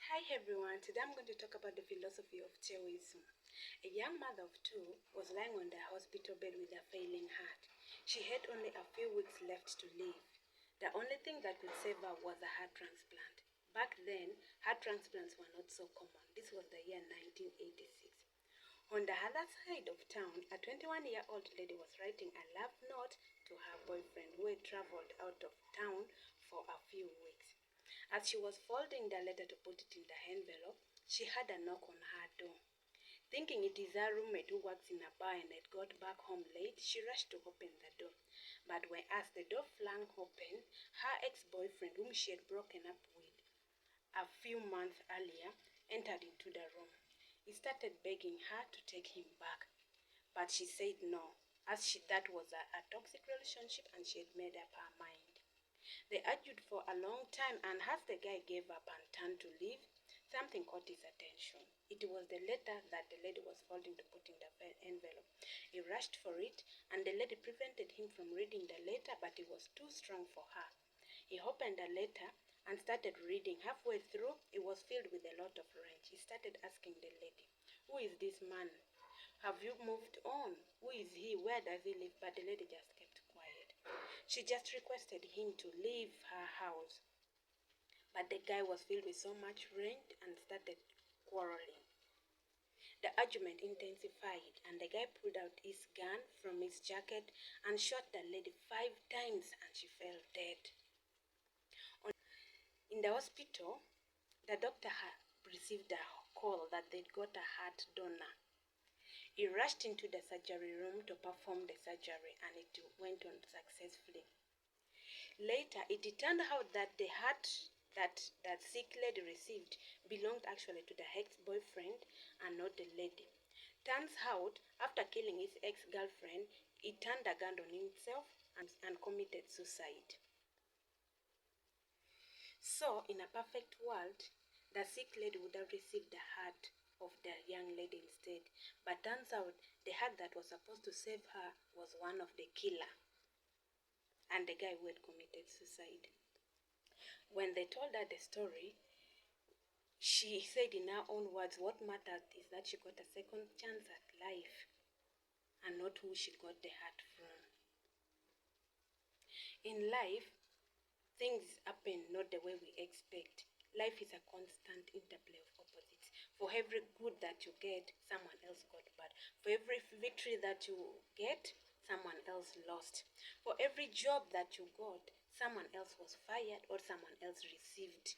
Hi everyone, today I'm going to talk about the philosophy of Taoism. A young mother of two was lying on the hospital bed with a failing heart. She had only a few weeks left to live. The only thing that could save her was a heart transplant. Back then, heart transplants were not so common. This was the year 1986. On the other side of town, a 21-year-old lady was writing a love note to her boyfriend who had traveled out of town for a few weeks. As she was folding the letter to put it in the envelope, she heard a knock on her door. Thinking it is her roommate who works in a bar and had got back home late, she rushed to open the door. But when as the door flung open, her ex-boyfriend, whom she had broken up with a few months earlier, entered into the room. He started begging her to take him back, but she said no, as that was a toxic relationship and she had made up her mind. They argued for a long time, and as the guy gave up and turned to leave, something caught his attention. It was the letter that the lady was folding to put in the envelope. He rushed for it, and the lady prevented him from reading the letter, but it was too strong for her. He opened the letter and started reading. Halfway through, it was filled with a lot of rage. He started asking the lady, "Who is this man? Have you moved on? Who is he? Where does he live?" But the lady just kept quiet. She just requested him to leave her house. But the guy was filled with so much rage and started quarreling. The argument intensified, and the guy pulled out his gun from his jacket and shot the lady 5 times, and she fell dead. In the hospital, the doctor had received a call that they'd got a heart donor. He rushed into the surgery room to perform the surgery, and it went on successfully. Later, it turned out that the heart that sick lady received belonged actually to the ex-boyfriend and not the lady. Turns out, after killing his ex-girlfriend, he turned a gun on himself and committed suicide. So, in a perfect world, the sick lady would have received the heart of the young lady instead. But turns out, the heart that was supposed to save her was one of the killer and the guy who had committed suicide. When they told her the story, she said in her own words, what mattered is that she got a second chance at life and not who she got the heart from. In life, things happen not the way we expect. Life is a constant interplay of opposites. For every good that you get, someone else got bad. For every victory that you get, someone else lost. For every job that you got, someone else was fired or someone else received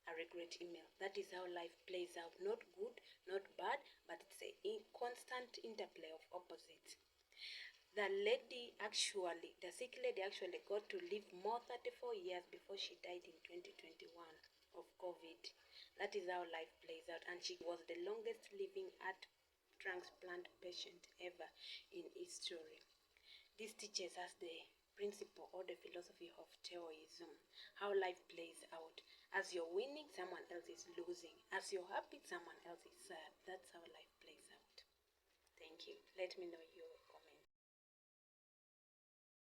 a regret email. That is how life plays out. Not good, not bad, but it's a constant interplay of opposites. The sick lady actually got to live more 34 years before she died in 2021 of COVID. That is how life plays out. And she was the longest living heart transplant patient ever in history. This teaches us the principle or the philosophy of Taoism, how life plays out. As you're winning, someone else is losing. As you're happy, someone else is sad. That's how life plays out. Thank you. Let me know your comments.